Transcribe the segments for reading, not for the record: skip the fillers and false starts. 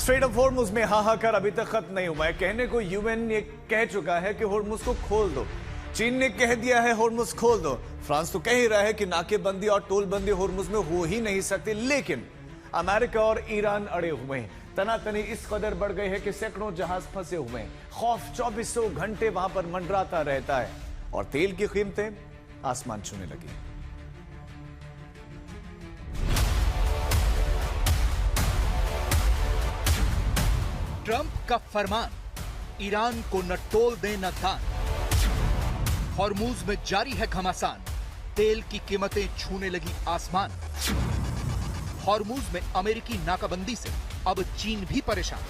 Straight of Hormuz में हाहाकार अभी तक खत्म नहीं हुआ है। कहने को यूएन ये कह चुका है कि हॉर्मुज को खोल दो, चीन ने कह दिया है हॉर्मुज खोल दो, फ्रांस तो कह ही रहा है कि नाकेबंदी और टोलबंदी हॉर्मुज में हो ही नहीं सकती। लेकिन अमेरिका और ईरान अड़े हुए हैं। तनातनी इस कदर बढ़ गई है कि सैकड़ों जहाज फंसे हुए हैं। खौफ 2400 घंटे वहां पर मंडराता रहता है और तेल की कीमतें आसमान छूने लगी। ट्रंप का फरमान, ईरान को न टोल दे न दान। हॉर्मुज में जारी है घमासान, तेल की कीमतें छूने लगी आसमान। हॉर्मुज में अमेरिकी नाकाबंदी से अब चीन भी परेशान।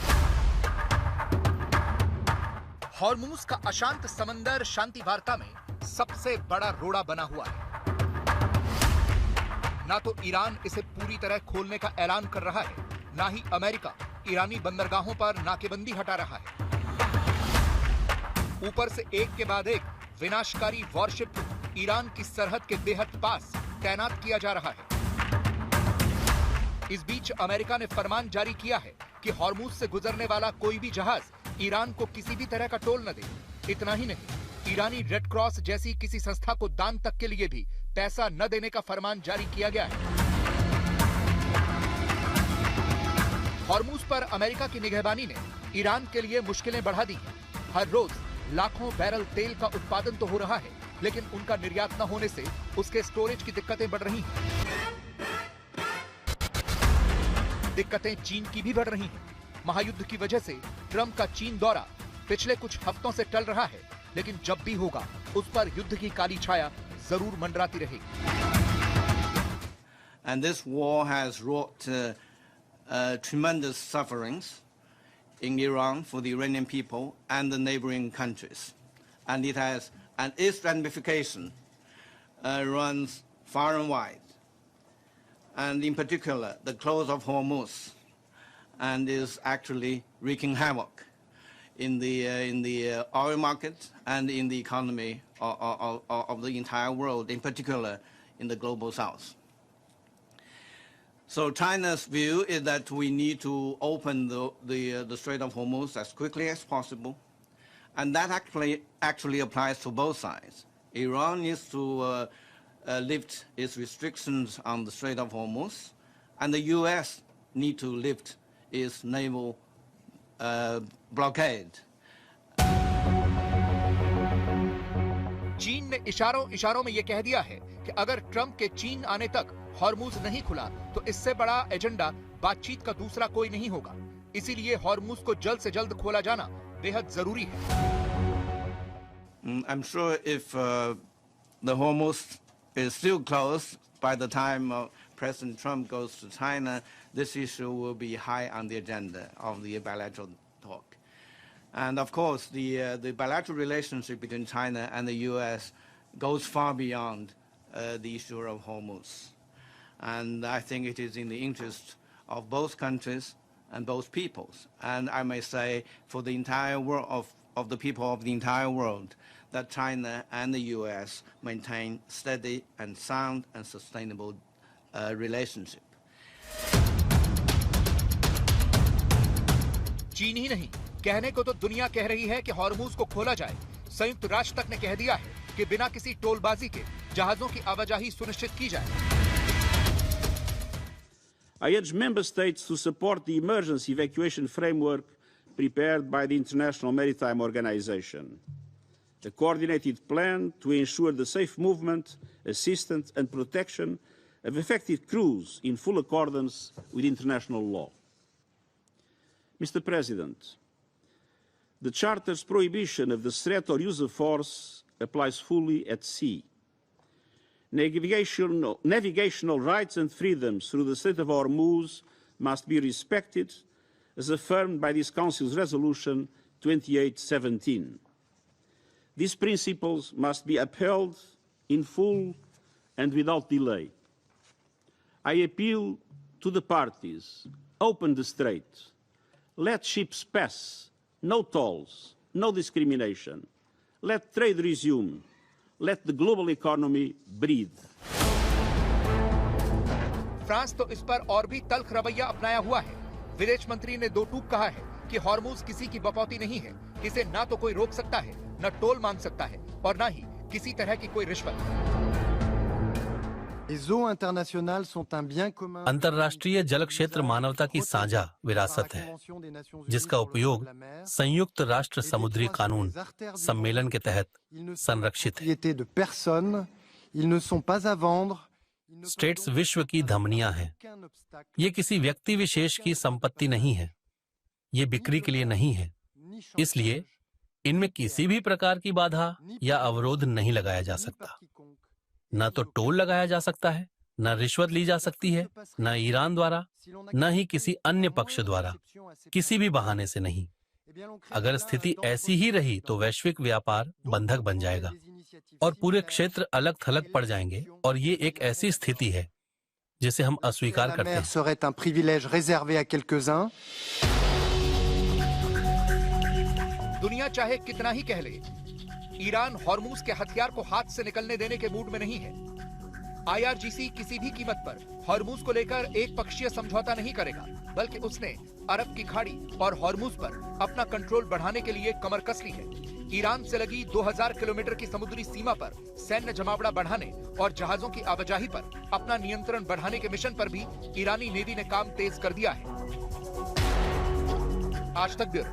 हॉर्मुज का अशांत समंदर शांति वार्ता में सबसे बड़ा रोड़ा बना हुआ है। ना तो ईरान इसे पूरी तरह खोलने का ऐलान कर रहा है, ना ही अमेरिका ईरानी बंदरगाहों पर नाकेबंदी हटा रहा है। ऊपर से एक के बाद एक विनाशकारी वॉरशिप ईरान की सरहद के बेहद पास तैनात किया जा रहा है। इस बीच अमेरिका ने फरमान जारी किया है कि हॉर्मुज से गुजरने वाला कोई भी जहाज ईरान को किसी भी तरह का टोल न दे। इतना ही नहीं, ईरानी रेड क्रॉस जैसी किसी संस्था को दान तक के लिए भी पैसा न देने का फरमान जारी किया गया है। हॉर्मुज पर अमेरिका की निगहबानी ने ईरान के लिए मुश्किलें बढ़ा दी हैं। हर रोज लाखों बैरल तेल का उत्पादन तो हो रहा है, लेकिन उनका निर्यात न होने से उसके स्टोरेज की दिक्कतें बढ़ रही हैं। दिक्कतें चीन की भी बढ़ रही हैं। महायुद्ध की वजह से ट्रंप का चीन दौरा पिछले कुछ हफ्तों से टल रहा है, लेकिन जब भी होगा उस पर युद्ध की काली छाया जरूर मंडराती रहेगी। And this war has wrought tremendous sufferings in Iran for the Iranian people and the neighboring countries. And it has, and its ramification runs far and wide. And in particular, the close of Hormuz, and is actually wreaking havoc in the oil market and in the economy of the entire world, in particular in the global south. So China's view is that we need to open the Strait of Hormuz as quickly as possible, and that actually applies to both sides. Iran needs to lift its restrictions on the Strait of Hormuz, and the U.S. need to lift its naval blockade. चीन ने इशारों में यह कह दिया है कि अगर ट्रंप के चीन आने तक हॉर्मुज नहीं खुला तो इससे बड़ा एजेंडा बातचीत का दूसरा कोई नहीं होगा। इसीलिए हॉर्मुज को जल्द से जल्द खोला जाना बेहद जरूरी है। I'm sure if the Hormuz is still closed by the time President Trump goes to China, this issue will be high on the agenda of the bilateral talk. And of course, the bilateral relationship between China and the U.S. goes far beyond the issue of Hormuz. And I think it is in the interest of both countries and both peoples. And I may say for the entire world, of the people of the entire world, that China and the U.S. maintain steady and sound and sustainable relationship. चीन ही नहीं, कहने को तो दुनिया कह रही है कि हॉर्मुज को खोला जाए। संयुक्त राष्ट्र तक ने कह दिया है कि बिना किसी टोलबाजी के जहाजों की आवाजाही सुनिश्चित की जाए। I urge member states to support the emergency evacuation framework prepared by the International Maritime Organization, a coordinated plan to ensure the safe movement, assistance and protection of affected crews in full accordance with international law. Mr. President, the Charter's prohibition of the threat or use of force applies fully at sea. Navigational rights and freedoms through the Strait of Hormuz must be respected, as affirmed by this Council's Resolution 2817. These principles must be upheld in full and without delay. I appeal to the parties, open the strait, let ships pass, no tolls, no discrimination, let trade resume, let the global economy breathe. France तो इस पर और भी तल्ख रवैया अपनाया हुआ है। विदेश मंत्री ने दो टूक कहा है कि हॉर्मुज किसी की बपौती नहीं है, इसे ना तो कोई रोक सकता है, न टोल मांग सकता है और ना ही किसी तरह की कोई रिश्वत। अंतर्राष्ट्रीय जल क्षेत्र मानवता की साझा विरासत है, जिसका उपयोग संयुक्त राष्ट्र समुद्री कानून सम्मेलन के तहत संरक्षित है। स्टेट्स विश्व की धमनियां हैं। ये किसी व्यक्ति विशेष की संपत्ति नहीं है, ये बिक्री के लिए नहीं है, इसलिए इनमें किसी भी प्रकार की बाधा या अवरोध नहीं लगाया जा सकता। न तो टोल लगाया जा सकता है, न रिश्वत ली जा सकती है, न ईरान द्वारा, न ही किसी अन्य पक्ष द्वारा, किसी भी बहाने से नहीं। अगर स्थिति ऐसी ही रही तो वैश्विक व्यापार बंधक बन जाएगा और पूरे क्षेत्र अलग थलग पड़ जाएंगे, और ये एक ऐसी स्थिति है जिसे हम अस्वीकार करते हैं। दुनिया चाहे कितना ही कह ले, ईरान हॉर्मुज के हथियार को हाथ से निकलने देने के मूड में नहीं है। IRGC किसी भी कीमत पर हॉर्मुज को लेकर एक पक्षीय समझौता नहीं करेगा, बल्कि उसने अरब की खाड़ी और हॉर्मुज पर अपना कंट्रोल बढ़ाने के लिए कमर कस ली है। ईरान से लगी 2000 किलोमीटर की समुद्री सीमा पर सैन्य जमावड़ा बढ़ाने और जहाजों की आवाजाही पर अपना नियंत्रण बढ़ाने के मिशन पर भी ईरानी नेवी ने काम तेज कर दिया है। आज तक ब्यूरो।